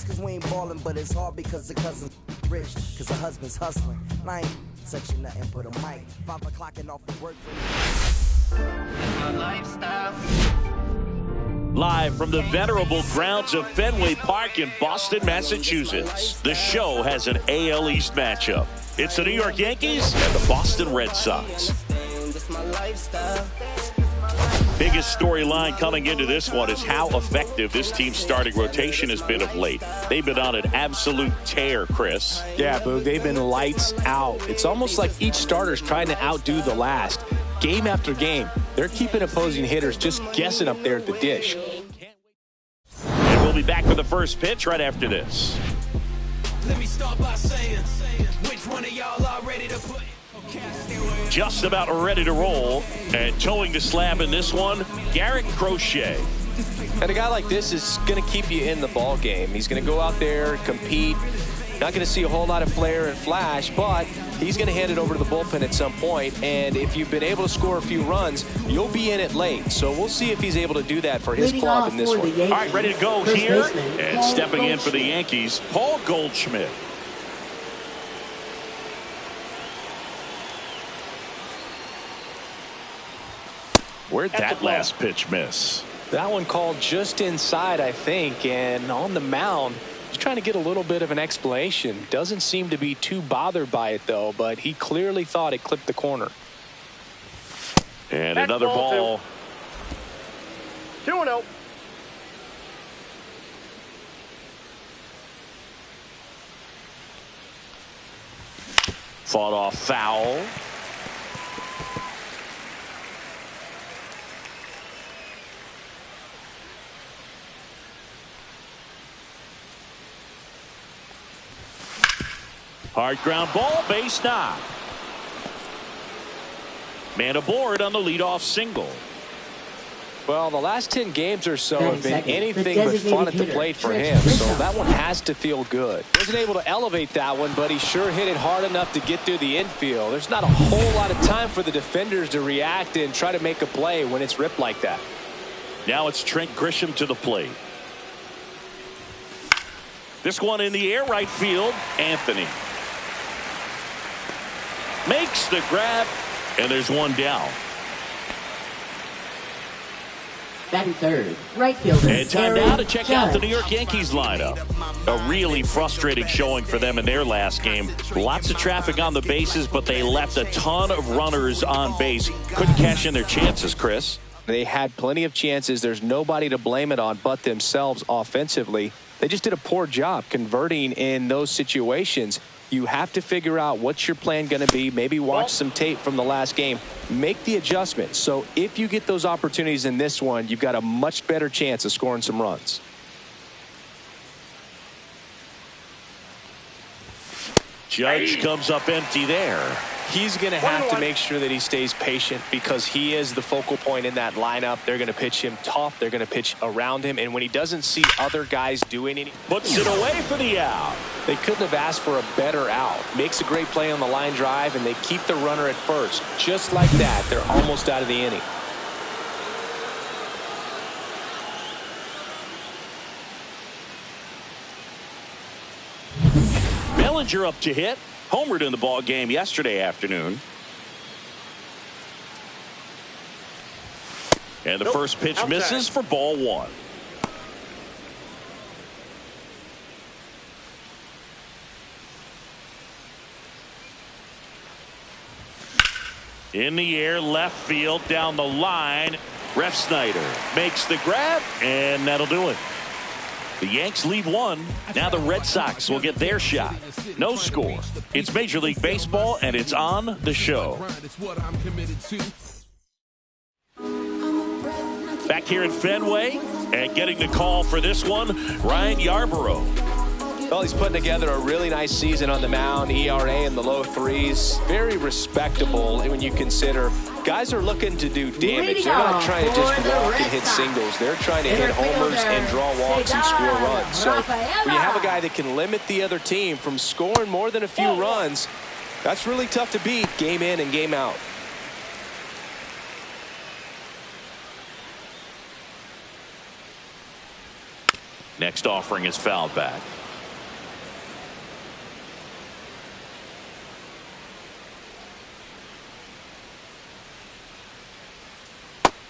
just cause we ain't ballin', but it's hard because the cousin's rich, cause the husband's hustling. And I ain't touching nothing but a mic. 5 o'clock and off of work for my lifestyle. Live from the venerable grounds of Fenway Park in Boston, Massachusetts, the show has an AL East matchup. It's the New York Yankees and the Boston Red Sox. Biggest storyline coming into this one is how effective this team's starting rotation has been of late. They've been on an absolute tear, Chris. Yeah, Boog, they've been lights out. It's almost like each starter's trying to outdo the last. Game after game, they're keeping opposing hitters just guessing up there at the dish. And we'll be back with the first pitch right after this. Let me start by saying, which one of y'all are ready to put? Just about ready to roll, and towing the slab in this one, Garrett Crochet. And a guy like this is going to keep you in the ball game. He's going to go out there, compete. Not going to see a whole lot of flair and flash, but he's going to hand it over to the bullpen at some point. And if you've been able to score a few runs, you'll be in it late. So we'll see if he's able to do that for his club in this one. All right, ready to go here. And stepping in for the Yankees, Paul Goldschmidt. Where'd that last pitch miss? That one called just inside, I think. And on the mound, he's trying to get a little bit of an explanation. Doesn't seem to be too bothered by it, though, but he clearly thought it clipped the corner. And another ball. 2-0. Fought off foul. Hard ground ball, base knock. Man aboard on the leadoff single. Well, the last 10 games or so have been anything but fun at the plate for him, so that one has to feel good. Wasn't able to elevate that one, but he sure hit it hard enough to get through the infield. There's not a whole lot of time for the defenders to react and try to make a play when it's ripped like that. Now it's Trent Grisham to the plate. This one in the air, right field, Anthony. Makes the grab, and there's one down. Batting third, right fielder. And time now to check out the New York Yankees lineup. A really frustrating showing for them in their last game. Lots of traffic on the bases, but they left a ton of runners on base. Couldn't cash in their chances, Chris. They had plenty of chances. There's nobody to blame it on but themselves offensively. They just did a poor job converting in those situations. You have to figure out what's your plan going to be. Maybe watch some tape from the last game. Make the adjustment. So if you get those opportunities in this one, you've got a much better chance of scoring some runs. Judge comes up empty there. He's going to have to make sure that he stays patient because he is the focal point in that lineup. They're going to pitch him tough. They're going to pitch around him. And when he doesn't see other guys doing anything, puts it away for the out. They couldn't have asked for a better out. Makes a great play on the line drive, and they keep the runner at first. Just like that, they're almost out of the inning. Bellinger up to hit. Homered in the ball game yesterday afternoon. And the first pitch misses for ball one. In the air, left field, down the line. Ref Snyder makes the grab, and that'll do it. The Yanks lead one. Now the Red Sox will get their shot. No score. It's Major League Baseball, and it's on the show. Back here at Fenway, and getting the call for this one, Ryan Yarborough. Well, he's putting together a really nice season on the mound. ERA in the low threes. Very respectable when you consider guys are looking to do damage. They're not trying to just walk and hit singles. They're trying to hit homers and draw walks and score runs. So when you have a guy that can limit the other team from scoring more than a few runs, that's really tough to beat game in and game out. Next offering is fouled back.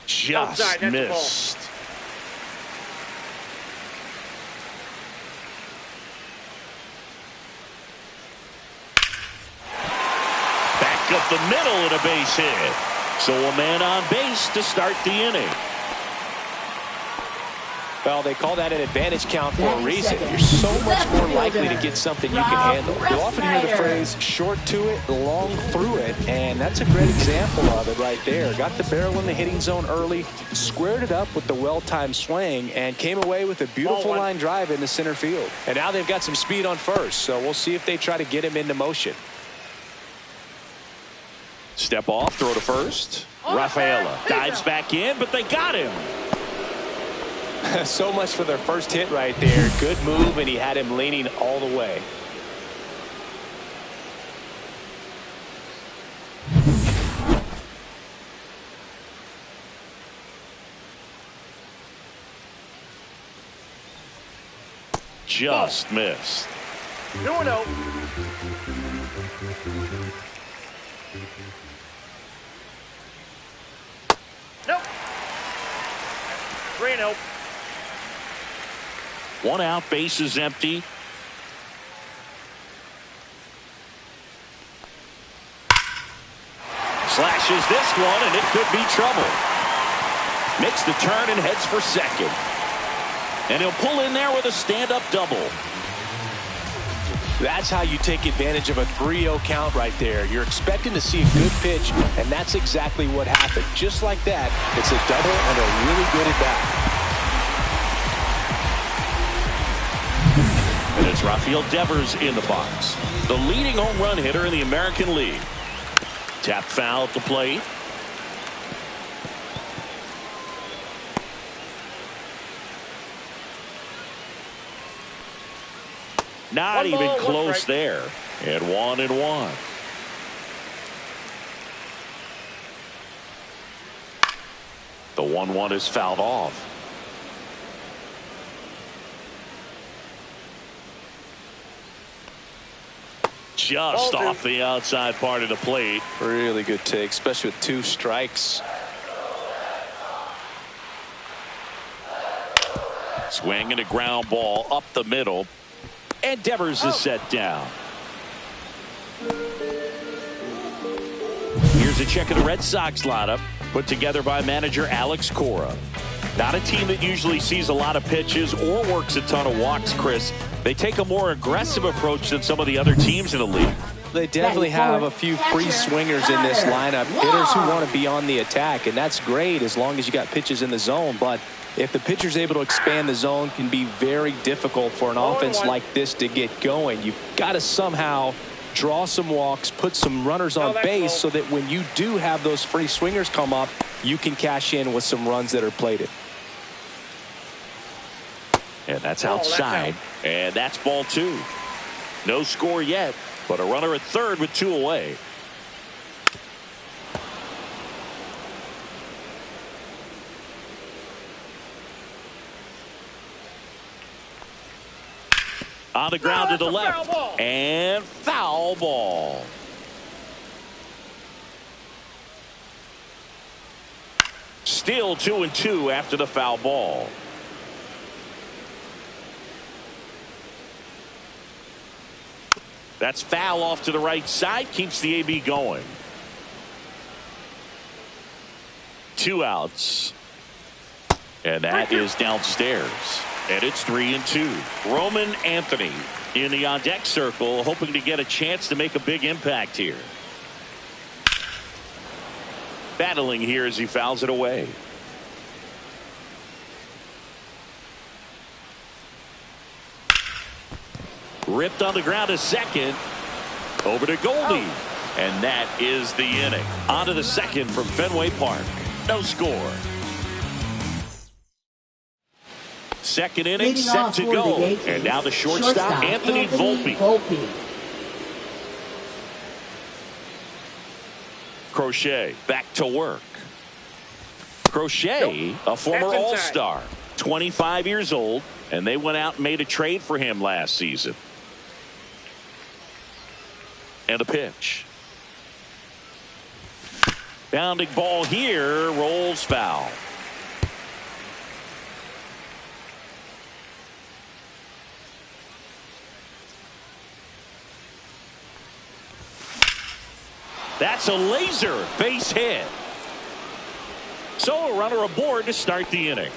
Just outside, missed. Back up the middle and a base hit. So a man on base to start the inning. Well, they call that an advantage count for a reason. You're so much more likely to get something you can handle. You often hear the phrase, short to it, long through it, and that's a great example of it right there. Got the barrel in the hitting zone early, squared it up with the well-timed swing, and came away with a beautiful line drive into center field. And now they've got some speed on first, so we'll see if they try to get him into motion. Step off, throw to first. Rafaela dives back in, but they got him. So much for their first hit right there. Good move, and he had him leaning all the way. Just missed. 2-0. Nope. 3-0. One out, base is empty. Slashes this one, and it could be trouble. Makes the turn and heads for second. And he'll pull in there with a stand-up double. That's how you take advantage of a 3-0 count right there. You're expecting to see a good pitch, and that's exactly what happened. Just like that, it's a double and a really good at-bat. And it's Rafael Devers in the box, the leading home run hitter in the American League. Tap foul at the plate. Not even close there. And 1-1. The 1-1 is fouled off. Just off the outside part of the plate. Really good take, especially with 2 strikes. Swing and a ground ball up the middle. And Devers is set down. Here's a check of the Red Sox lineup put together by manager Alex Cora. Not a team that usually sees a lot of pitches or works a ton of walks, Chris. They take a more aggressive approach than some of the other teams in the league. They definitely have a few free swingers in this lineup. Hitters who want to be on the attack, and that's great as long as you got pitches in the zone. But if the pitcher's able to expand the zone, it can be very difficult for an offense like this to get going. You've got to somehow draw some walks, put some runners on base so that when you do have those free swingers come up, you can cash in with some runs that are plated. And that's outside. And that's ball 2. No score yet, but a runner at third with 2 away. On the ground to the left. And foul ball. Still 2-2 after the foul ball. That's foul off to the right side. Keeps the AB going. 2 outs. And that is downstairs. And it's 3-2. Roman Anthony in the on-deck circle, hoping to get a chance to make a big impact here. Battling here as he fouls it away. Ripped on the ground to second. Over to Goldie. And that is the inning. On to the second from Fenway Park. No score. Second inning set to go. And now the shortstop, Anthony Volpe. Crochet back to work. Crochet, a former All-Star, 25 years old, And they went out and made a trade for him last season. And a pitch. Bounding ball here, rolls foul. That's a laser base hit. So a runner aboard to start the inning.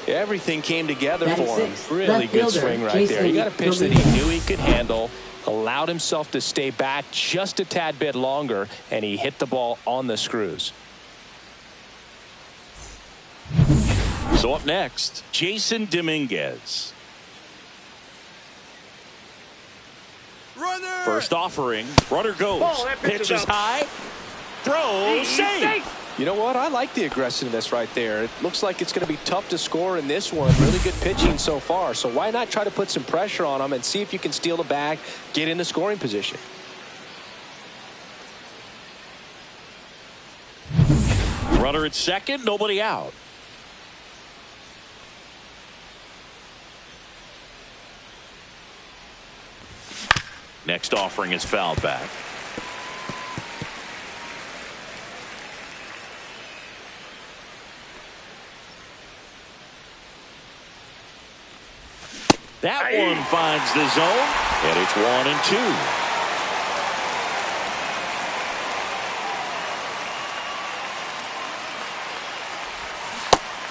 Everything came together for him. 96, Really good fielder, swing right Jason there. He got a pitch that he Dominguez. knew he could handle, allowed himself to stay back just a tad bit longer, and he hit the ball on the screws. So up next, Jason Dominguez. Runner! First offering, runner goes. Ball, that pitch Pitch is is out. high. Throw, He's safe. safe. You know what? I like the aggressiveness right there. It looks like it's going to be tough to score in this one. Really good pitching so far. So why not try to put some pressure on him and see if you can steal the bag, get in the scoring position. Runner at second, nobody out. Next offering is fouled back. That one finds the zone, and it's 1-2.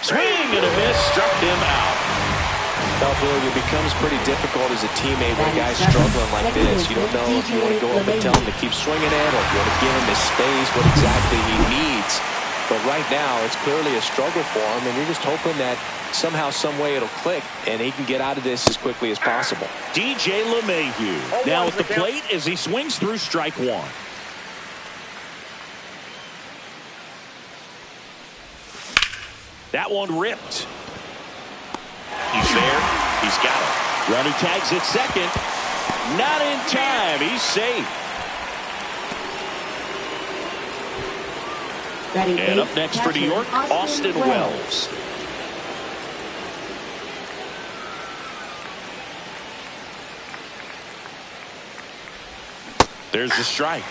Swing and a miss, struck him out. Now, Billy, it becomes pretty difficult as a teammate when a guy's struggling like this. You don't know if you want to go up and tell him to keep swinging it, or if you want to give him his space, what exactly he needs. But right now, it's clearly a struggle for him, and you're just hoping that somehow, some way it'll click, and he can get out of this as quickly as possible. DJ LeMahieu now at the plate as he swings through strike one. That one ripped. He's there. He's got it. Runner tags at second. Not in time. He's safe. And up next for New York, Austin Wells. There's the strike.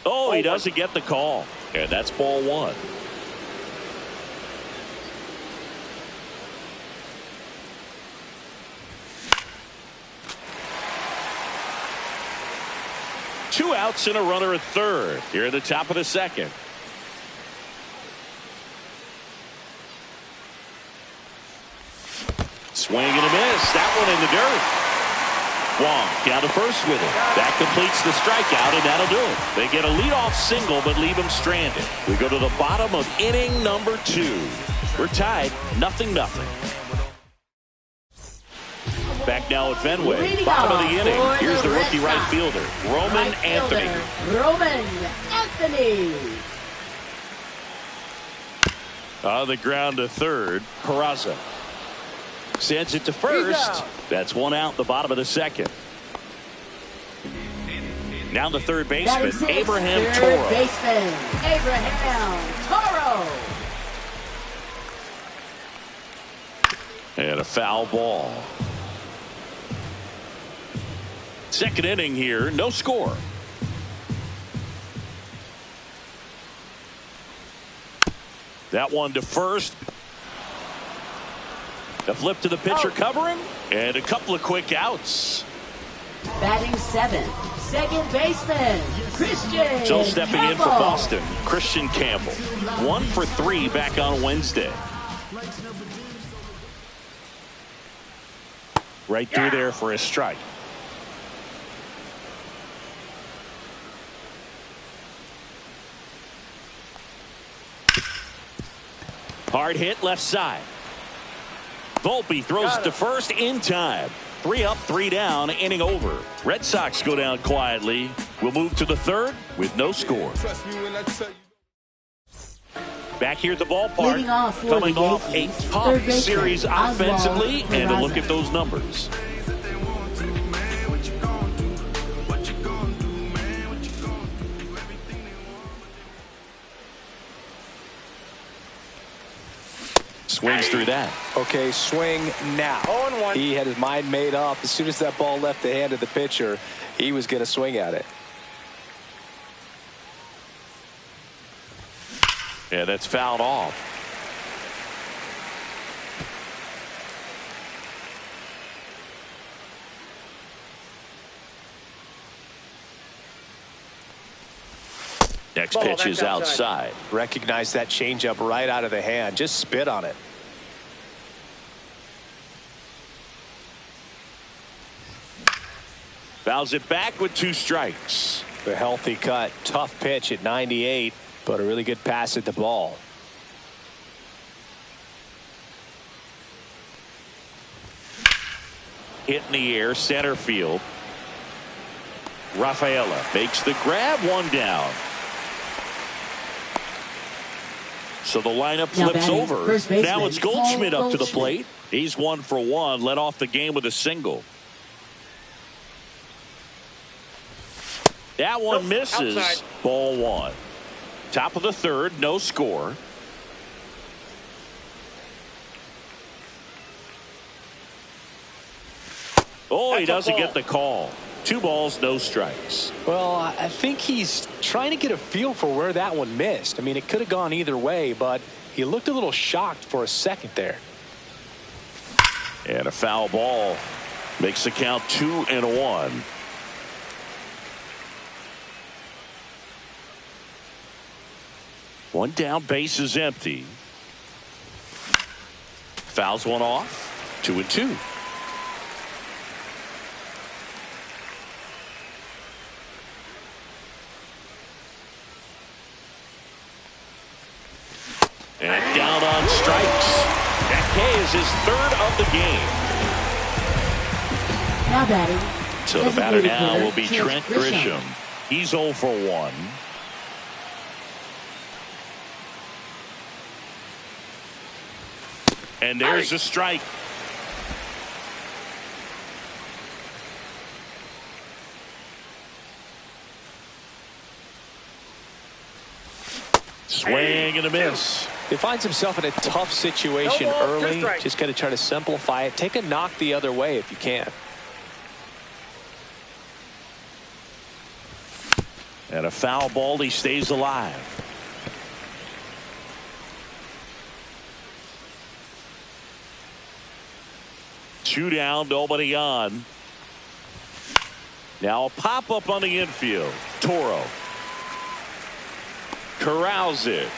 Oh, he doesn't get the call. And that's ball one. Two outs and a runner at third. Here at the top of the second. Swing and a miss. That one in the dirt. Wong down to first with it. That completes the strikeout, and that'll do it. They get a leadoff single, but leave him stranded. We go to the bottom of inning number 2. We're tied 0-0. Back now at Fenway. Bottom of the inning. Here's the rookie right fielder, Roman Anthony. Roman Anthony. On the ground to third, Peraza. Sends it to first. That's one out, the bottom of the second. Now the third baseman, Abraham Third Toro. baseman, Abraham Toro. And a foul ball. Second inning here, no score. That one to first. The flip to the pitcher covering, and a couple of quick outs. Batting 7, second baseman, Christian So stepping in for Campbell. Boston, Christian Campbell. 1 for 3 back on Wednesday. Right through there for a strike. Hard hit left side. Volpe throws it to first in time. 3 up, 3 down, inning over. Red Sox go down quietly. We'll move to the third with no score. Trust me when I tell you. Back here at the ballpark, Leading off for coming the off a Yankees, tough third baseman, series Oswald offensively, and a look Peraza. at those numbers. Swings through that. Okay, swing now. 0-1. He had his mind made up. As soon as that ball left the hand of the pitcher, he was going to swing at it. Yeah, that's fouled off. Next pitch is outside. Recognize that changeup right out of the hand. Just spit on it. Fouls it back with 2 strikes. The healthy cut. Tough pitch at 98, but a really good pass at the ball. Hit in the air, center field. Rafaela makes the grab, 1 down. So the lineup flips over. Now it's Goldschmidt up to the plate. He's 1 for 1, led off the game with a single. That one misses. Outside. Ball 1. Top of the 3rd, no score. Oh, he doesn't get the call. 2 balls, no strikes. Well, I think he's trying to get a feel for where that one missed. I mean, it could have gone either way, but he looked a little shocked for a second there. And a foul ball makes the count 2-1. One down, base is empty. Fouls one off. 2-2. And down on strikes. That K is his 3rd of the game. Now batting. So the batter now will be Trent Grisham. He's 0 for 1. And there's a strike. Swing and a miss. He finds himself in a tough situation early. Just got to try to simplify it. Take a knock the other way if you can. And a foul ball. He stays alive. Two down, nobody on. Now a pop-up on the infield. Toro corrals it.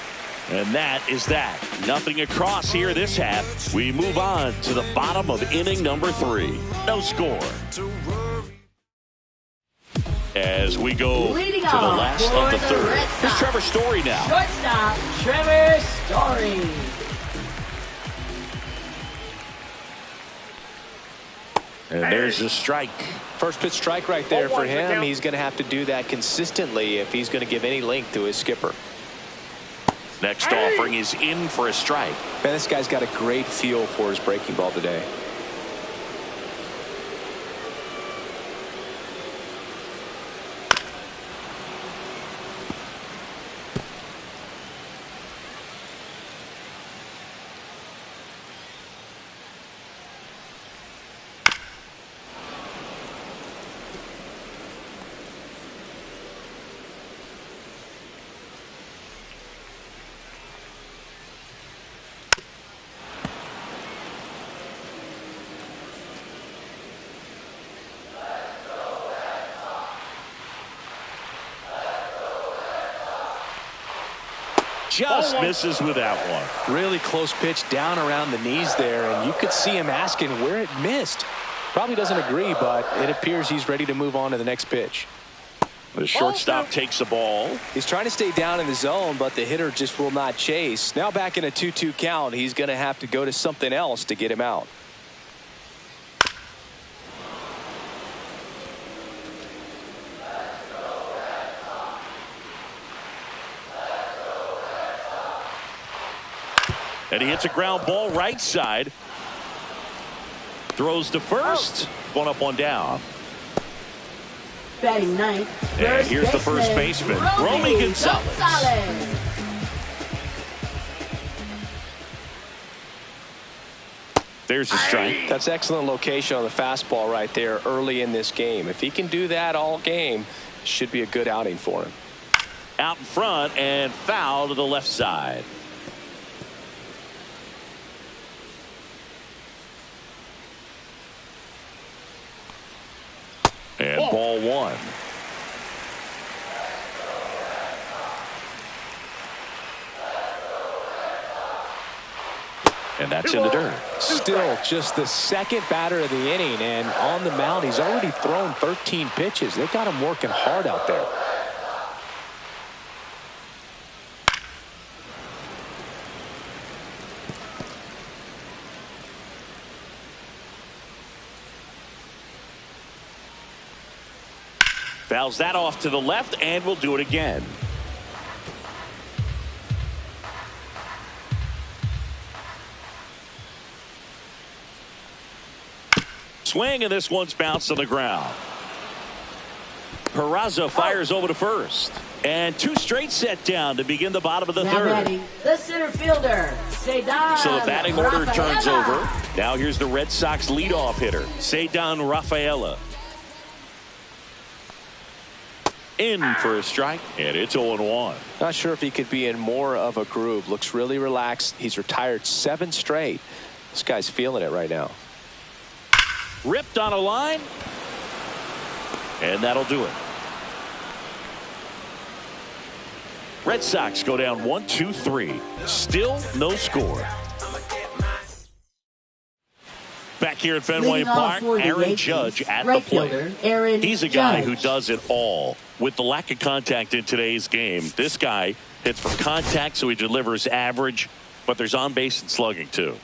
And that is that. Nothing across here this half. We move on to the bottom of inning number 3. No score. As we go Leading to the off last for of the the 3rd. Red Here's Sox. Trevor Story now. Shortstop, Trevor Story. And there's a strike. First pitch strike right there for 0-1 him. down. He's going to have to do that consistently if he's going to give any length to his skipper. Next offering is in for a strike. Man, this guy's got a great feel for his breaking ball today. Just misses with that one. Really close pitch down around the knees there, and you could see him asking where it missed. Probably doesn't agree, but it appears he's ready to move on to the next pitch. The shortstop takes the ball. He's trying to stay down in the zone, but the hitter just will not chase. Now back in a 2-2 count, he's going to have to go to something else to get him out. And he hits a ground ball right side. Throws to first. One up, one down. Batting ninth. And here's the first baseman, Romy Gonzalez. There's a strike. That's excellent location on the fastball right there early in this game. If he can do that all game, should be a good outing for him. Out in front and foul to the left side. And ball one. And that's in the dirt. Still just the second batter of the inning, and on the mound he's already thrown 13 pitches. They've got him working hard out there. Fouls that off to the left, and we'll do it again. Swing, and this one's bounced on the ground. Peraza fires over to first. And two straight set down to begin the bottom of the third. Batting, the center fielder, Cedar. So the batting order turns over. Now here's the Red Sox leadoff hitter, Cedar Rafaela. In for a strike, and it's 0-1. Not sure if he could be in more of a groove. Looks really relaxed. He's retired 7 straight. This guy's feeling it right now. Ripped on a line, and that'll do it. Red Sox go down 1-2-3. Still no score. Back here at Fenway Park, Aaron Judge at the plate. He's a guy who does it all. With the lack of contact in today's game, this guy hits for contact, so he delivers average, but there's on base and slugging too.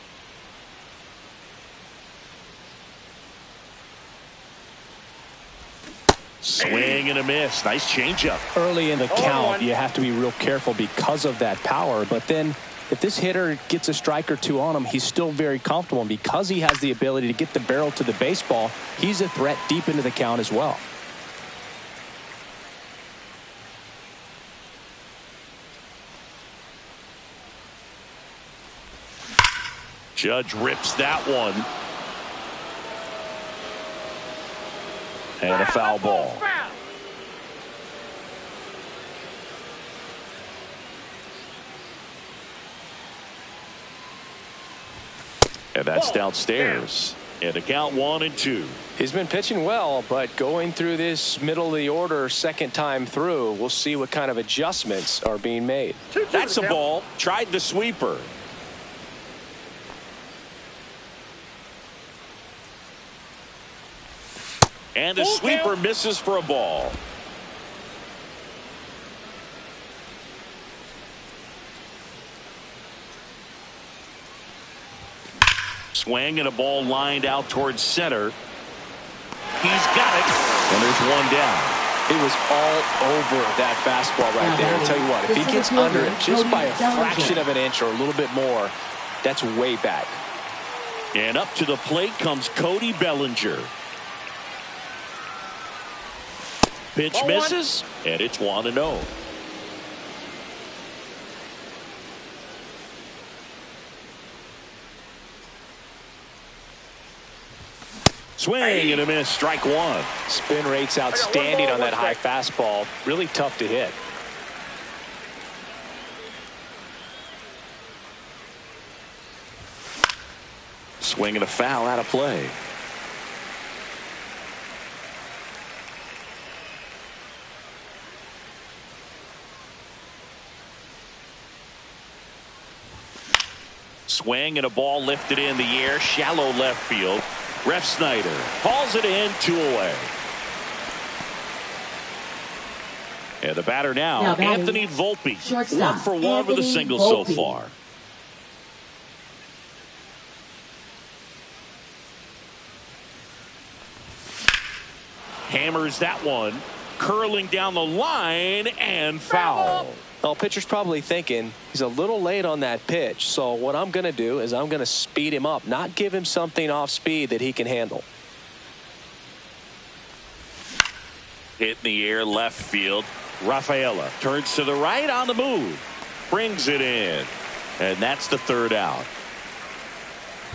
Swing and a miss. Nice changeup. Early in the count, you have to be real careful because of that power. But then if this hitter gets a strike or two on him, he's still very comfortable. And because he has the ability to get the barrel to the baseball, he's a threat deep into the count as well. Judge rips that one. And a foul ball. And that's downstairs. And a count 1-2. He's been pitching well, but going through this middle of the order second time through, we'll see what kind of adjustments are being made. That's a ball. Tried the sweeper. And the sweeper misses for a ball. Swing and a ball lined out towards center. He's got it. And there's one down. It was all over that fastball right there. I'll tell you what, if he gets under it just by a fraction of an inch or a little bit more, that's way back. And up to the plate comes Cody Bellinger. Pitch misses, and it's 1-0. Swing and a miss, strike one. Spin rate's outstanding on that high fastball. Really tough to hit. Swing and a foul out of play. Swing and a ball lifted in the air, shallow left field. Ref Snyder hauls it in, 2 away. And the batter now Anthony Volpe. 1 for 1 with a single so far. Hammers that one, curling down the line, and foul. Well, pitcher's probably thinking he's a little late on that pitch, so what I'm going to do is I'm going to speed him up, not give him something off speed that he can handle. Hit in the air, left field. Rafaela turns to the right on the move. Brings it in. And that's the third out.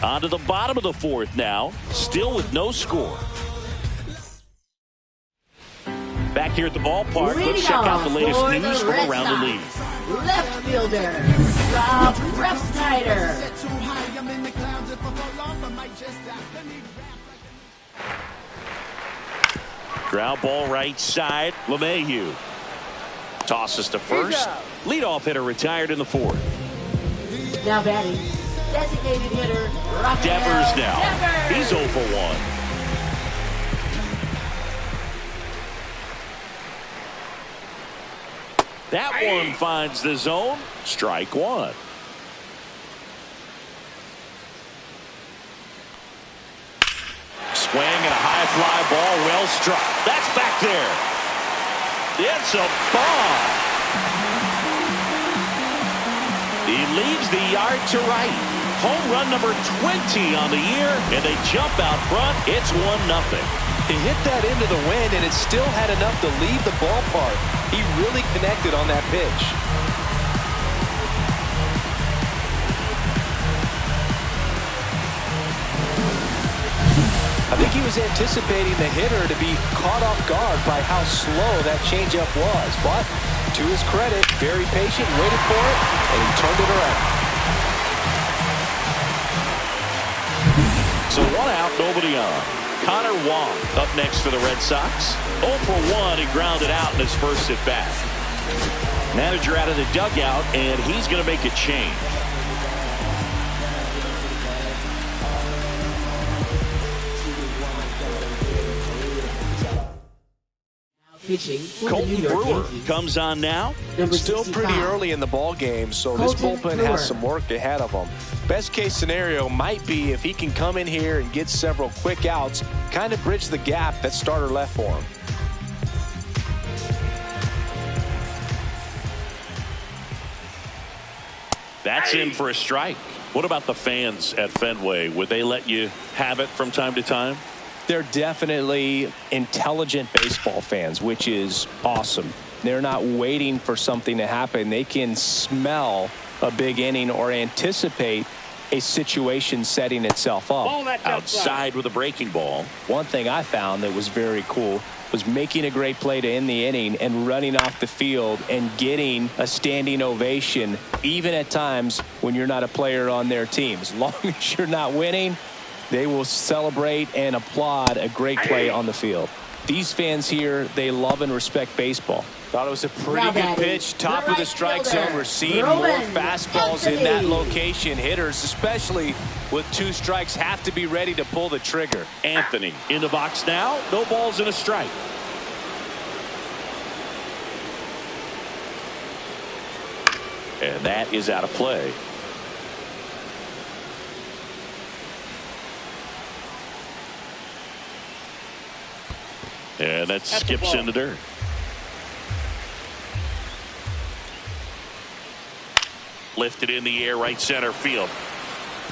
On to the bottom of the fourth now, still with no score. Back here at the ballpark, let's check out the latest news from around the league. Left fielder, Rob Refsnyder. Ground ball right side, LeMahieu. Tosses to first. Leadoff hitter retired in the fourth. Now batting, designated hitter, Devers now. He's 0 for 1. That one finds the zone. Strike one. Swing and a high fly ball, well struck. That's back there. It's a bomb. He leaves the yard to right. Home run number 20 on the year, and they jump out front. It's 1-0. He hit that into the wind, and it still had enough to leave the ballpark. He really connected on that pitch. I think he was anticipating the hitter to be caught off guard by how slow that changeup was. But to his credit, very patient, waited for it, and he turned it around. So 1 out, nobody on. Connor Wong up next for the Red Sox. 0 for 1, he grounded out in his first at bat. Manager out of the dugout, and he's going to make a change. Colton Brewer comes on now. Still pretty early in the ball game, so this bullpen has some work ahead of them. Best case scenario might be if he can come in here and get several quick outs, kind of bridge the gap that starter left for him. That's in for a strike. What about the fans at Fenway? Would they let you have it from time to time? They're definitely intelligent baseball fans, which is awesome. They're not waiting for something to happen. They can smell a big inning or anticipate a situation setting itself up. Outside with a breaking ball. One thing I found that was very cool was making a great play to end the inning and running off the field and getting a standing ovation, even at times when you're not a player on their team. As long as you're not winning, they will celebrate and applaud a great play on the field. These fans here, they love and respect baseball. Thought it was a pretty good pitch. Top of the strike zone. We're seeing more fastballs in that location. Hitters, especially with 2 strikes, have to be ready to pull the trigger. Anthony in the box now. No balls and a strike. And that is out of play. And that skips into dirt. Lifted in the air, right center field.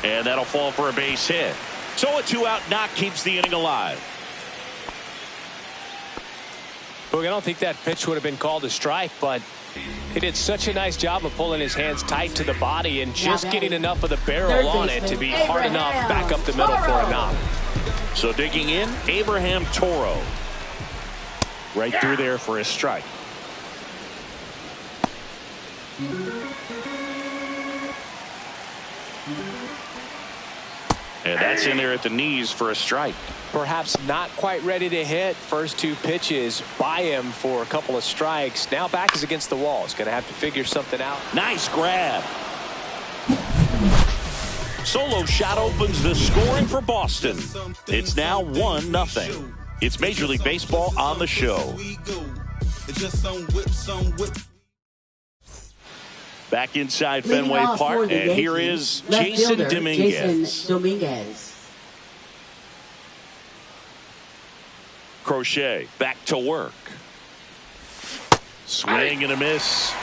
And that'll fall for a base hit. So a 2-out knock keeps the inning alive. Look, I don't think that pitch would have been called a strike, but he did such a nice job of pulling his hands tight to the body and just getting enough of the barrel on it to be hard enough back up the middle for a knock. So digging in, Abraham Toro. Right through there for a strike. And that's in there at the knees for a strike. Perhaps not quite ready to hit. First 2 pitches by him for a couple of strikes. Now back is against the wall. He's going to have to figure something out. Nice grab. Solo shot opens the scoring for Boston. It's now 1-0. It's Major League Baseball on the show. Back inside Fenway Park, and here is Jason Dominguez. Crochet back to work. Swing and a miss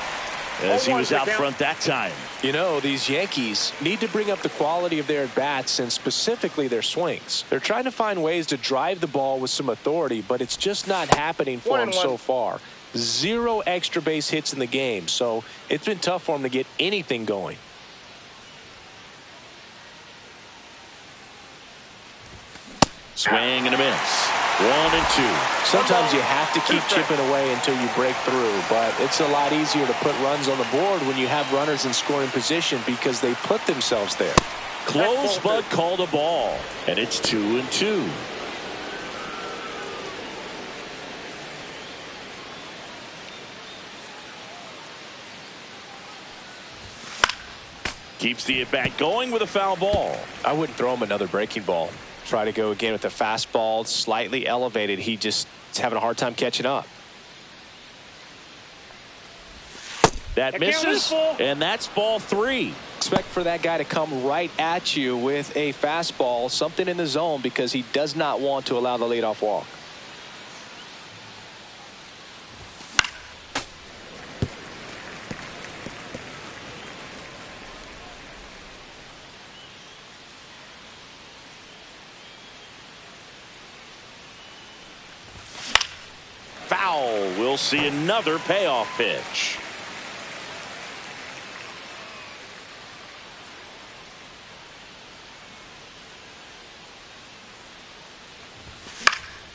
as he was out front that time. You know, these Yankees need to bring up the quality of their at-bats and specifically their swings. They're trying to find ways to drive the ball with some authority, but it's just not happening for them so far. 0 extra base hits in the game, so it's been tough for them to get anything going. Swing and a miss. 1-2. Sometimes you have to keep chipping away until you break through, but it's a lot easier to put runs on the board when you have runners in scoring position because they put themselves there. Close, but called a ball, and it's 2-2. Keeps the at-bat going with a foul ball. I wouldn't throw him another breaking ball. Try to go again with the fastball, slightly elevated. He just is having a hard time catching up. That misses, and that's ball 3. Expect for that guy to come right at you with a fastball, something in the zone, because he does not want to allow the leadoff walk. Foul. We'll see another payoff pitch.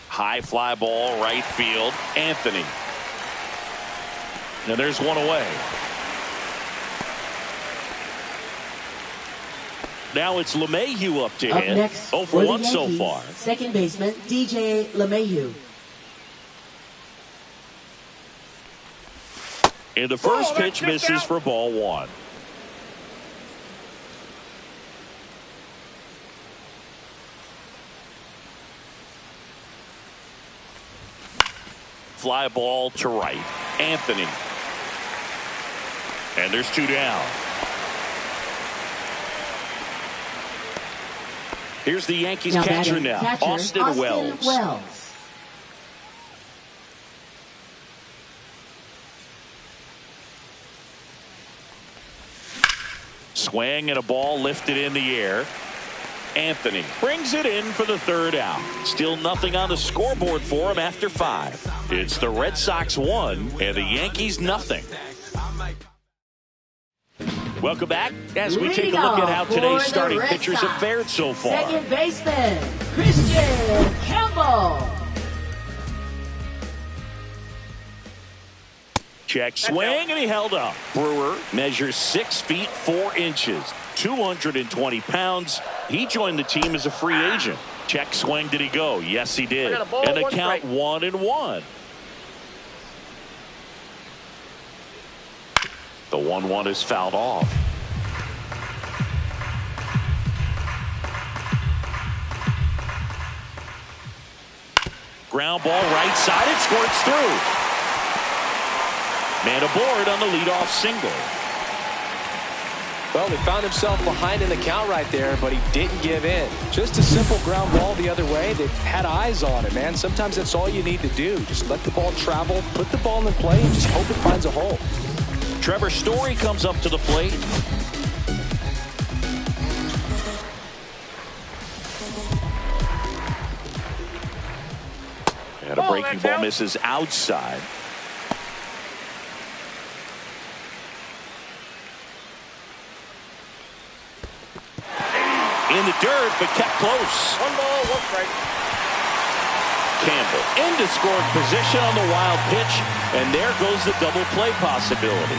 High fly ball, right field. Anthony. Now there's one away. Now it's LeMahieu up to hit. Next, 0 for 1 so far. Second baseman DJ LeMahieu. And the first pitch misses for ball 1. Fly ball to right. Anthony. And there's 2 down. Here's the Yankees catcher now. Austin Wells. Swing and a ball lifted in the air. Anthony brings it in for the 3rd out. Still nothing on the scoreboard for him after 5. It's the Red Sox 1 and the Yankees nothing. Welcome back as we take a look at how today's starting pitchers have fared so far. Second baseman Christian Campbell. Check swing, and he held up. Brewer measures 6 feet 4 inches, 220 pounds. He joined the team as a free agent. Check swing, did he go? Yes, he did. And the count 1-1. The 1-1 is fouled off. Ground ball right side, it squirts through. Man aboard on the leadoff single. Well, he found himself behind in the count right there, but he didn't give in. Just a simple ground ball the other way. They had eyes on it, man. Sometimes that's all you need to do. Just let the ball travel, put the ball in play, and just hope it finds a hole. Trevor Story comes up to the plate. And a breaking ball misses outside. In the dirt, but kept close. 1 ball, 1 strike. Campbell into scoring position on the wild pitch, and there goes the double play possibility.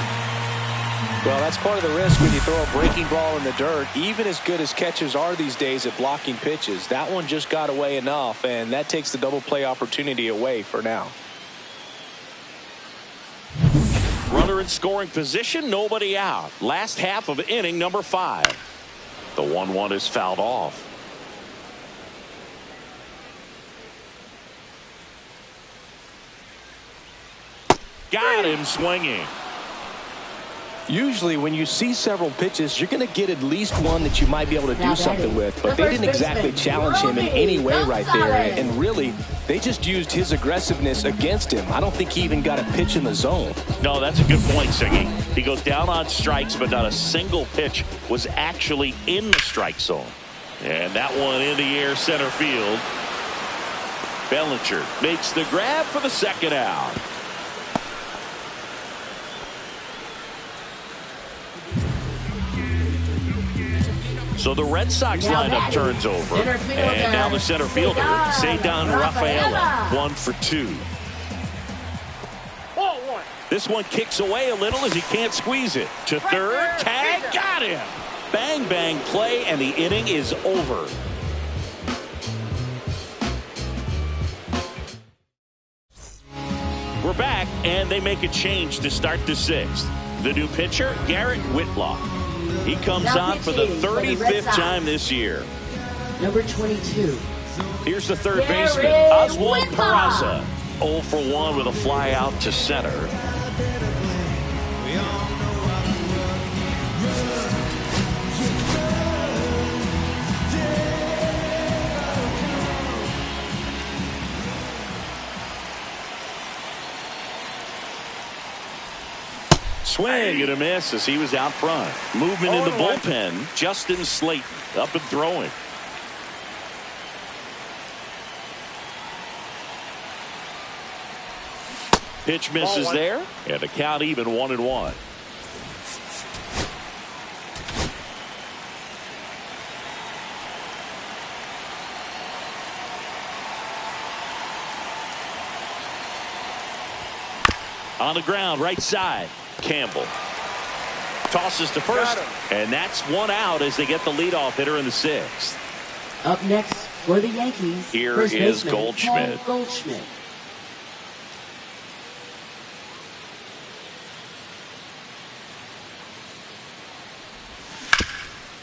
Well, that's part of the risk when you throw a breaking ball in the dirt. Even as good as catchers are these days at blocking pitches, that one just got away enough, and that takes the double play opportunity away for now. Runner in scoring position, nobody out. Last half of inning number 5. The 1-1 is fouled off. Got him swinging. Usually when you see several pitches, you're going to get at least one that you might be able to do something with, but they didn't exactly challenge him in any way right there, and really they just used his aggressiveness against him. I don't think he even got a pitch in the zone. No, that's a good point, Siggy. He goes down on strikes, but not a single pitch was actually in the strike zone. And that one in the air center field. Bellinger makes the grab for the 2nd out. So the Red Sox lineup turns over. And now the center fielder, Cedar Rafaela, 1 for 2. This one kicks away a little as he can't squeeze it. To third, tag, got him. Bang, bang play, and the inning is over. We're back, and they make a change to start the 6th. The new pitcher, Garrett Whitlock. He comes on for the 35th time this year. Number 22. Here's the third baseman, Oswald Peraza. 0 for 1 with a fly out to center. Swing and a miss as he was out front. Movement in the bullpen. Justin Slayton up and throwing. Pitch misses there, and the count even 1-1. On the ground, right side. Campbell tosses to first, and that's 1 out as they get the leadoff hitter in the 6th. Up next for the Yankees, here is Goldschmidt.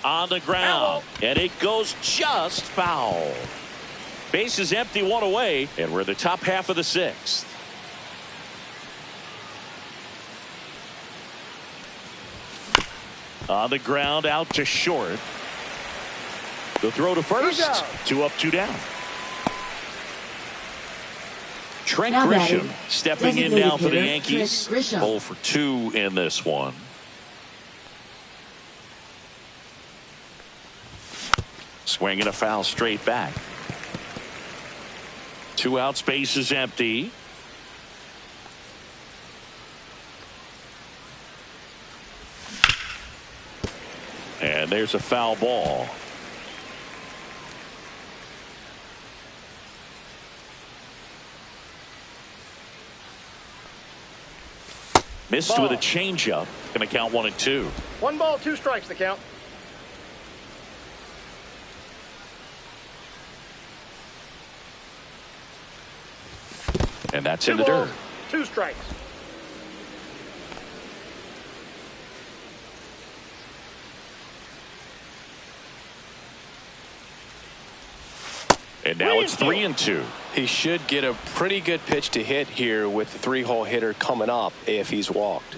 On the ground, and it goes just foul. Base is empty, 1 away, and we're in the top half of the 6th. On the ground, out to short. The throw to first. 2 up, 2 down. Trent Grisham stepping in now for the Yankees. 0 for 2 in this one. Swinging a foul straight back. 2 out, space is empty. And there's a foul ball. Missed with a changeup. Going to count 1-2. 1 ball, 2 strikes, the count. And that's in the dirt. 2 strikes. And now it's 3-2. He should get a pretty good pitch to hit here with the 3-hole hitter coming up if he's walked.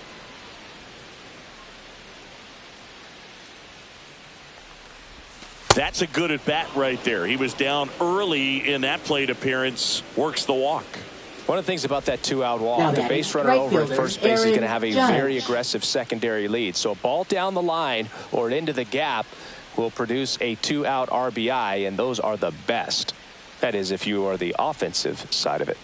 That's a good at bat right there. He was down early in that plate appearance. Works the walk. One of the things about that 2-out walk, the base runner over at first base is going to have a very aggressive secondary lead. So a ball down the line or into the gap will produce a 2-out RBI, and those are the best. That is, if you are the offensive side of it.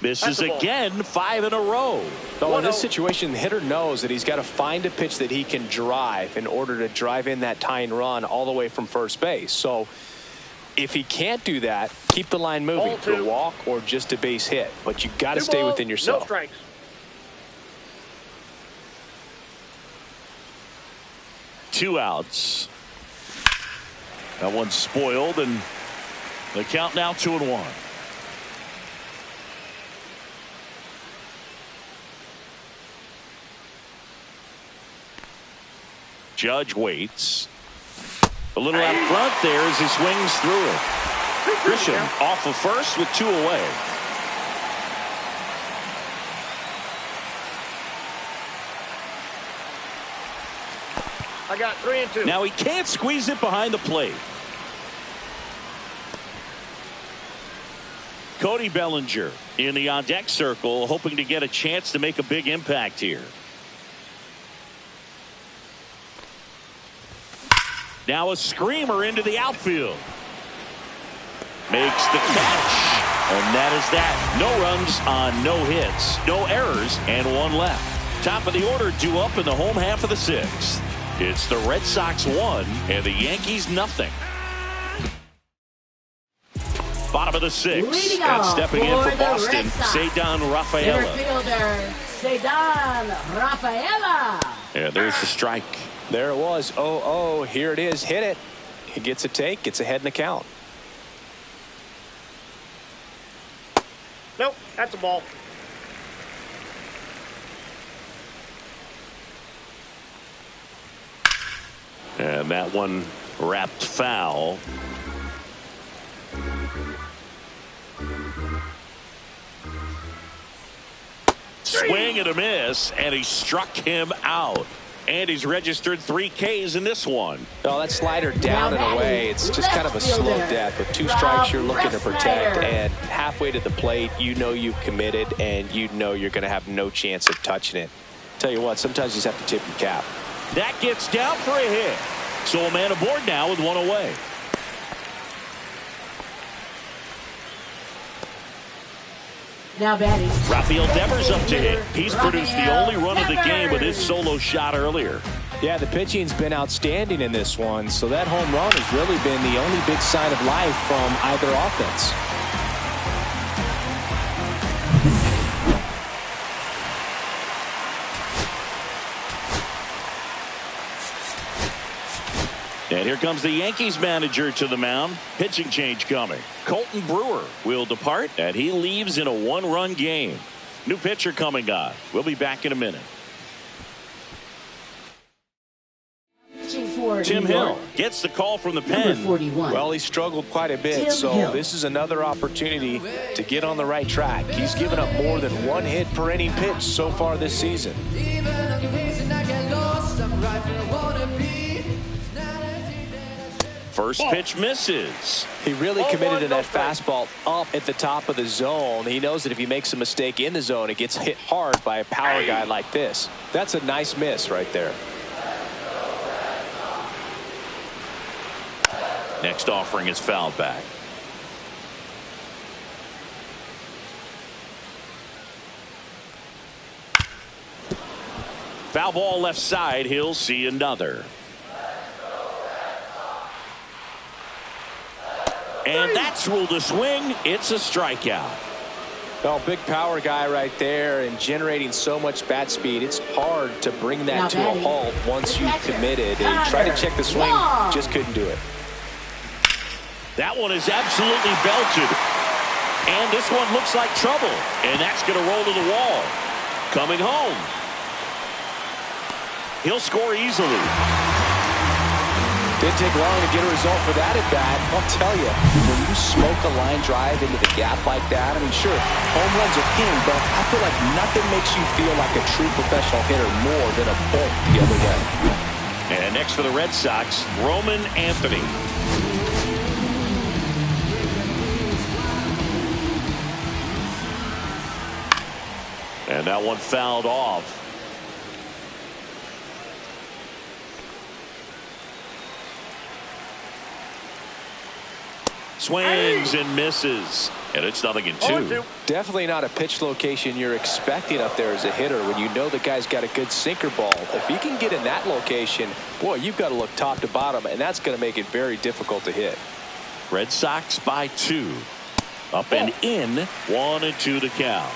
Misses again, 5 in a row. So in this situation, the hitter knows that he's got to find a pitch that he can drive in order to drive in that tying run all the way from first base. So if he can't do that, keep the line moving for a walk or just a base hit. But you got to stay within yourself. No strikes. Two outs. That one's spoiled, and the count now 2-1. Judge waits. A little out front there as he swings through it. Grisham off of first with 2 away. I got 3 and 2. Now he can't squeeze it behind the plate. Cody Bellinger in the on-deck circle, hoping to get a chance to make a big impact here. Now a screamer into the outfield. Makes the catch. And that is that. No runs on no hits, no errors, and 1 left. Top of the order due up in the home half of the 6th. It's the Red Sox 1 and the Yankees nothing. Bottom of the 6th, and stepping in for Boston, Cedar Rafaela. Fielder, Cedar Rafaela. Yeah, there's the strike. There it was. 0-0. Here it is. Hit it. He gets a take. Gets ahead in the count. Nope, that's a ball. And that one wrapped foul. Swing and a miss, and he struck him out. And he's registered 3 Ks in this one. Oh, that slider down and away. It's just kind of a slow death. With 2 strikes, you're looking to protect. And halfway to the plate, you know you've committed, and you know you're going to have no chance of touching it. Tell you what, sometimes you just have to tip your cap. That gets down for a hit. So a man aboard now with 1 away. Now batting, Rafael Devers up to hit. He's produced the only run of the game with his solo shot earlier. Yeah, the pitching's been outstanding in this one, so that home run has really been the only big sign of life from either offense. And here comes the Yankees manager to the mound. Pitching change coming. Colton Brewer will depart, and he leaves in a 1-run game. New pitcher coming on. We'll be back in a minute. Tim Hill gets the call from the pen. Well, he struggled quite a bit, so this is another opportunity to get on the right track. He's given up more than 1 hit per inning pitch so far this season. First pitch misses. He really committed to that fastball up at the top of the zone. He knows that if he makes a mistake in the zone, it gets hit hard by a power guy like this. That's a nice miss right there. Next offering is fouled back. Foul ball left side. He'll see another. And that's ruled a swing. It's a strikeout. Well, big power guy right there and generating so much bat speed. It's hard to bring that to a halt once you've committed. And he tried to check the swing, just couldn't do it. That one is absolutely belted. And this one looks like trouble. And that's going to roll to the wall. Coming home. He'll score easily. Didn't take long to get a result for that at bat. I'll tell you, when you smoke a line drive into the gap like that, I mean, sure, home runs are king, but I feel like nothing makes you feel like a true professional hitter more than a bolt the other way. And next for the Red Sox, Roman Anthony. And that one fouled off. Swings and misses. And it's 0-2. Definitely not a pitch location you're expecting up there as a hitter when you know the guy's got a good sinker ball. If he can get in that location, boy, you've got to look top to bottom, and that's going to make it very difficult to hit. Red Sox by 2. Up and in. 1-2 the count.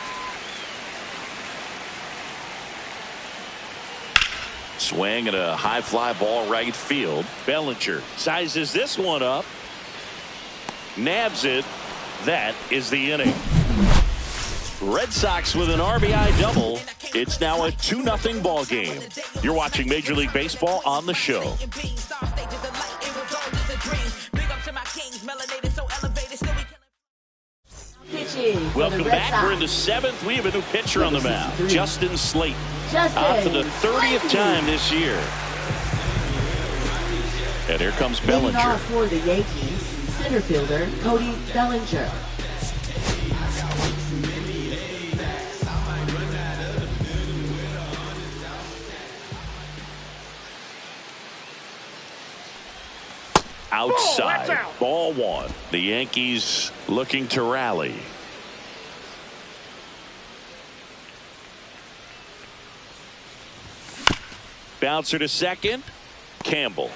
Swing at a high fly ball right field. Bellinger sizes this one up. Nabs it. That is the inning. Red Sox with an RBI double. It's now a 2-0 ball game. You're watching Major League Baseball on the show. Welcome back. We're in the 7th. We have a new pitcher on the mound. Justin Slayton. Out for the 30th time this year. And here comes Bellinger. Leading off for the Yankees, center fielder Cody Bellinger. Outside. Ball 1. The Yankees looking to rally. Bouncer to second. Campbell.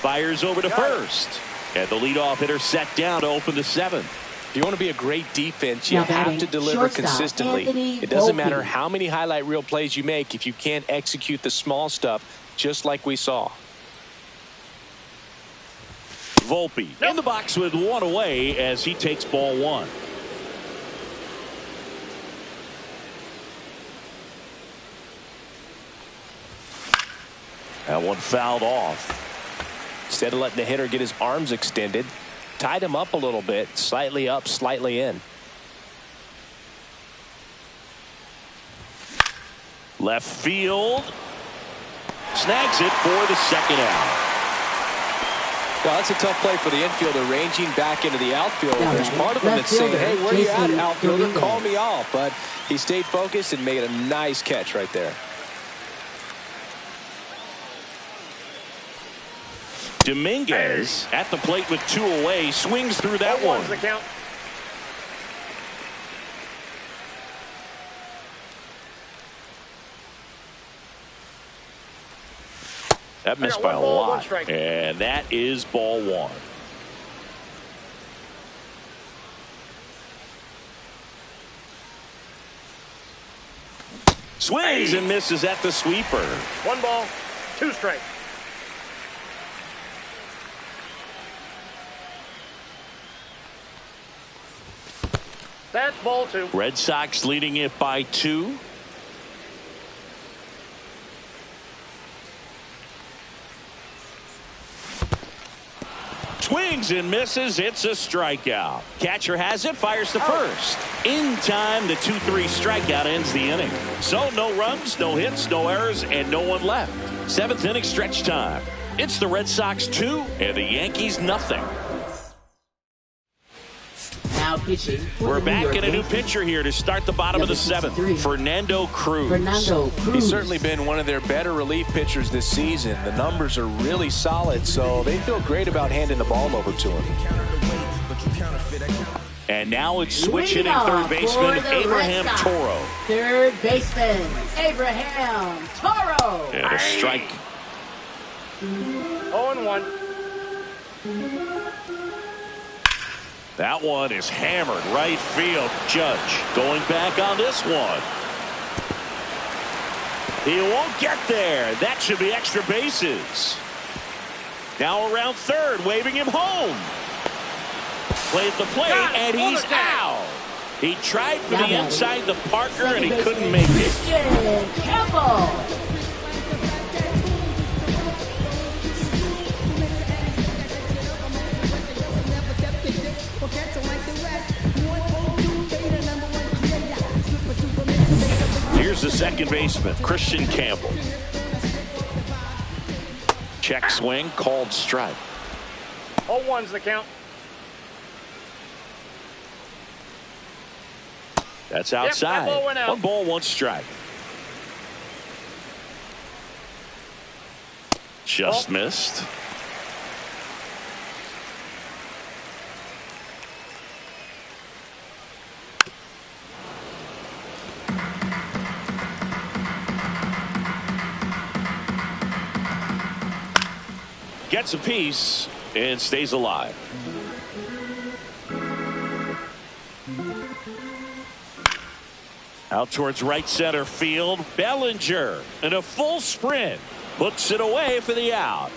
Fires over to first. And the leadoff hitter set down to open the 7th. If you want to be a great defense, you have to deliver consistently. It doesn't matter how many highlight reel plays you make if you can't execute the small stuff, just like we saw. Volpe in the box with 1 away as he takes ball 1. That one fouled off. Instead of letting the hitter get his arms extended, tied him up a little bit, slightly up, slightly in. Left field. Snags it for the 2nd out. Well, that's a tough play for the infielder, ranging back into the outfield. There's part of him that's saying, hey, where you at, outfielder? Call me off. But he stayed focused and made a nice catch right there. Dominguez at the plate with 2 away, swings through that one. The count. That missed by a lot, and that is ball 1. Swings and misses at the sweeper. 1 ball, 2 strikes. That's ball 2. Red Sox leading it by 2. Swings and misses. It's a strikeout. Catcher has it, fires to first. In time, the 2-3 strikeout ends the inning. So no runs, no hits, no errors, and no one left. 7th inning stretch time. It's the Red Sox 2 and the Yankees nothing. Now pitching. We're back in a new pitcher here to start the bottom of the 7th. Fernando Cruz. He's certainly been one of their better relief pitchers this season. The numbers are really solid, so they feel great about handing the ball over to him. And now it's switch hitting third baseman Abraham Toro. Third baseman Abraham Toro. And a strike. 0-1. That one is hammered right field. Judge going back on this one. He won't get there. That should be extra bases. Now around third, waving him home. Play at the plate, and he's out. He tried for the inside the Parker, and he couldn't make it. Christian Campbell. Here's the second baseman, Christian Campbell. Check swing, called strike. 0-1's the count. That's outside. That ball went out. 1 ball, 1 strike. Just missed. Gets a piece and stays alive. Out towards right center field. Bellinger in a full sprint puts it away for the out.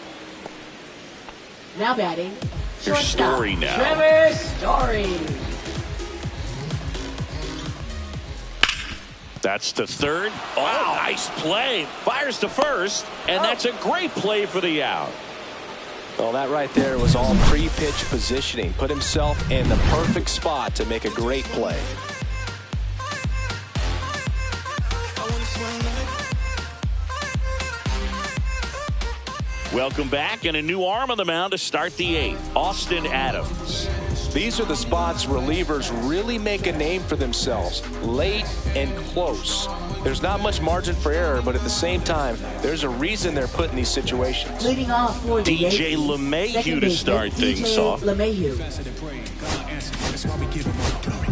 Now batting. Your Story now. Trevor Story. That's to third. Oh, nice play. Fires to first, and that's a great play for the out. Well, that right there was all pre-pitch positioning. Put himself in the perfect spot to make a great play. Welcome back, and a new arm on the mound to start the 8th. Austin Adams. These are the spots relievers really make a name for themselves. Late and close. There's not much margin for error, but at the same time, there's a reason they're put in these situations. Leading off for the DJ LeMahieu to start things off. LeMahieu. That's why we give him all glory.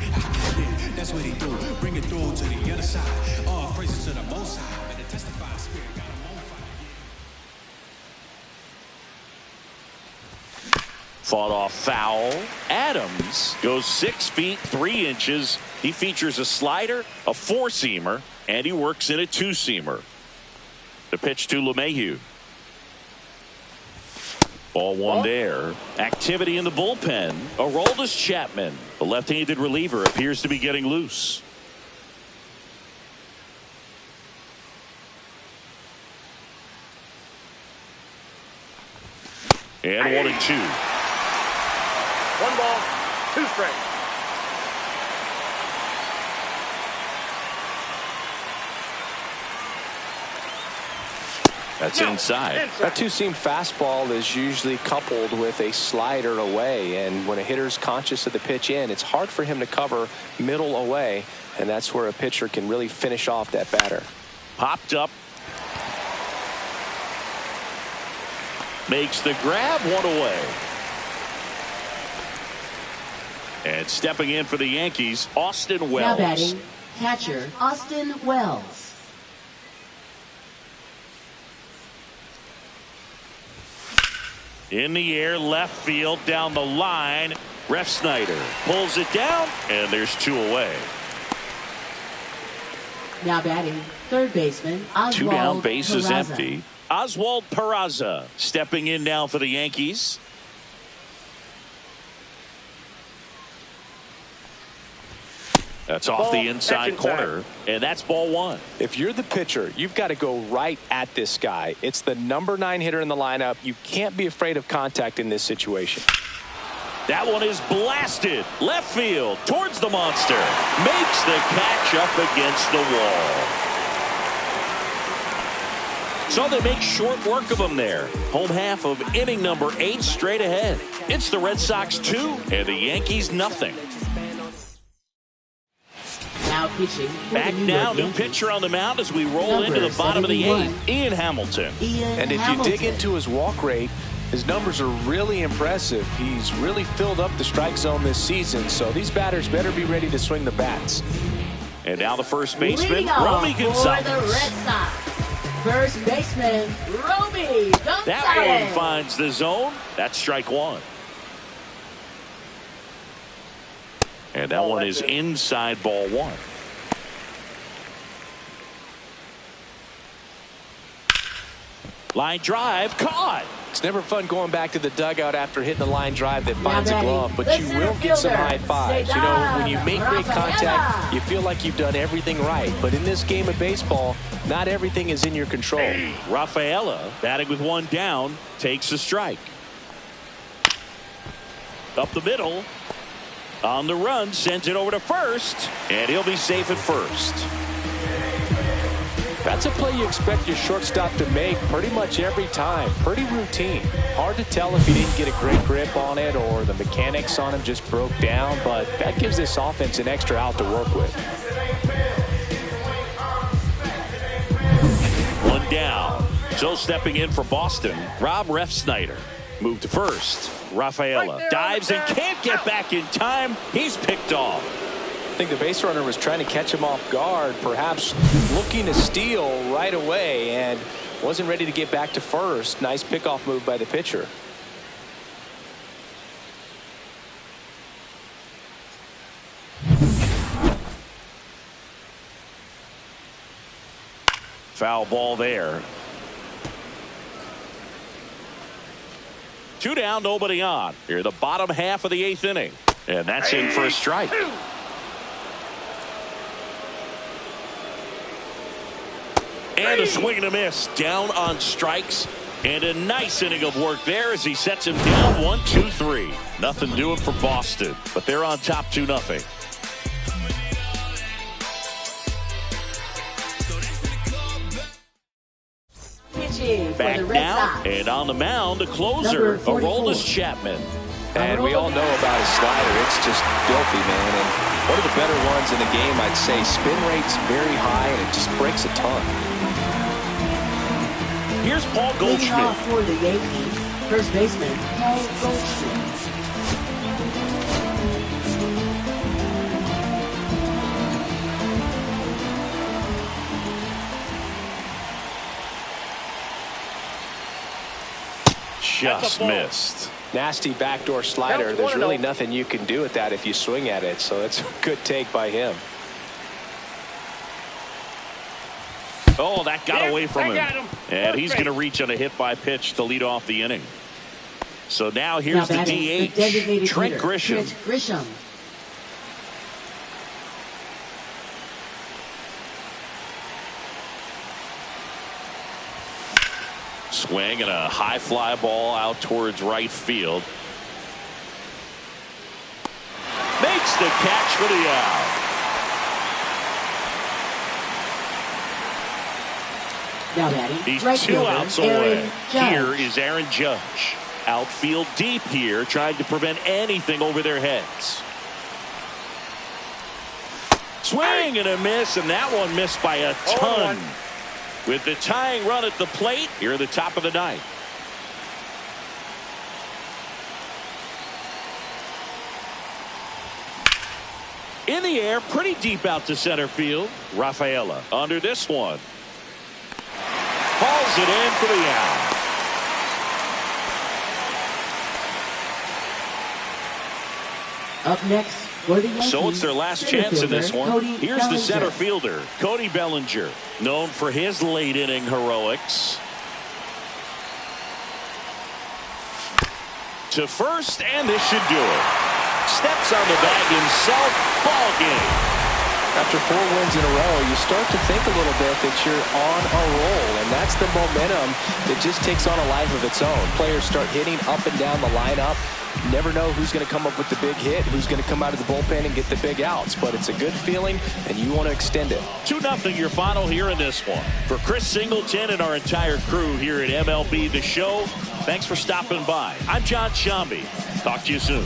That's what he do. Bring it through to the other side. All praises to the Most High. Fought off foul. Adams goes 6 feet 3 inches. He features a slider, a four-seamer, and he works in a two-seamer. The pitch to LeMahieu. Ball one there. Activity in the bullpen. Aroldis Chapman, the left-handed reliever, appears to be getting loose. And 1-2. 1 ball, 2 strikes. That's inside. That two-seam fastball is usually coupled with a slider away, and when a hitter's conscious of the pitch in, it's hard for him to cover middle away, and that's where a pitcher can really finish off that batter. Popped up. Makes the grab, 1 away. And stepping in for the Yankees, Austin Wells. Now batting, catcher Austin Wells. In the air, left field, down the line. Refsnyder pulls it down, and there's 2 away. Now batting, third baseman Oswald 2 down, bases Peraza. empty. Oswald Peraza stepping in now for the Yankees. That's off the inside corner, and that's ball 1. If you're the pitcher, you've got to go right at this guy. It's the number 9 hitter in the lineup. You can't be afraid of contact in this situation. That one is blasted left field towards the monster. Makes the catch up against the wall. So they make short work of him there. Home half of inning number 8 straight ahead. It's the Red Sox 2 and the Yankees nothing. Now pitching. Back now, new pitcher on the mound as we roll into the bottom of the 8th. Ian Hamilton. And if you dig into his walk rate, his numbers are really impressive. He's really filled up the strike zone this season, so these batters better be ready to swing the bats. And now the first baseman, Leading off Romy Gonzalez. for the Red Sox. First baseman, Romy Gonzalez. That one finds the zone. That's strike 1. And that one is inside ball 1. Line drive caught. It's never fun going back to the dugout after hitting the line drive that finds a glove, but you will get some high fives. You know, when you make great contact, you feel like you've done everything right. But in this game of baseball, not everything is in your control. Rafaela, batting with 1 down, takes a strike. Up the middle. On the run, sends it over to first, and he'll be safe at first. That's a play you expect your shortstop to make pretty much every time. Pretty routine. Hard to tell if he didn't get a great grip on it or the mechanics on him just broke down, but that gives this offense an extra out to work with. 1 down. So stepping in for Boston, Rob Refsnyder. Moved to first. Rafaela dives and can't get back in time. He's picked off. I think the base runner was trying to catch him off guard, perhaps looking to steal right away, and wasn't ready to get back to first. Nice pickoff move by the pitcher. Foul ball there. 2 down, nobody on. Here, the bottom half of the 8th inning. And that's in for a strike. And a swing and a miss. Down on strikes. And a nice inning of work there as he sets him down 1-2-3. Nothing doing for Boston, but they're on top 2-0. Back now, and on the mound, the closer, Aroldis Chapman. And we all know about his slider. It's just filthy, man. And one of the better ones in the game, I'd say. Spin rate's very high, and it just breaks a ton. Here's Paul Goldschmidt. Leading off for the Yankees, first baseman Paul Goldschmidt. Just missed. Nasty backdoor slider. There's really nothing you can do with that if you swing at it. So it's a good take by him. Oh, that got away from him. And he's going to reach on a hit by pitch to lead off the inning. So now here's the DH, Trent Grisham. Swing and a high fly ball out towards right field. Makes the catch for the out. He's right 2 outs away. Judge. Here is Aaron Judge. Outfield deep here, trying to prevent anything over their heads. Swing and a miss, and that one missed by a ton. With the tying run at the plate, here at the top of the ninth. In the air, pretty deep out to center field. Rafaela under this one. Hauls it in for the out. Up next for the Yankees, so it's their last chance in this one. Here's the center fielder, Cody Bellinger, known for his late inning heroics. To first, and this should do it. Steps on the bag himself. Ball game. After 4 wins in a row, you start to think a little bit that you're on a roll, and that's the momentum that just takes on a life of its own. Players start hitting up and down the lineup. You never know who's going to come up with the big hit, who's going to come out of the bullpen and get the big outs, but it's a good feeling, and you want to extend it. 2-0 your final here in this one. For Chris Singleton and our entire crew here at MLB The Show, thanks for stopping by. I'm John Shambi. Talk to you soon.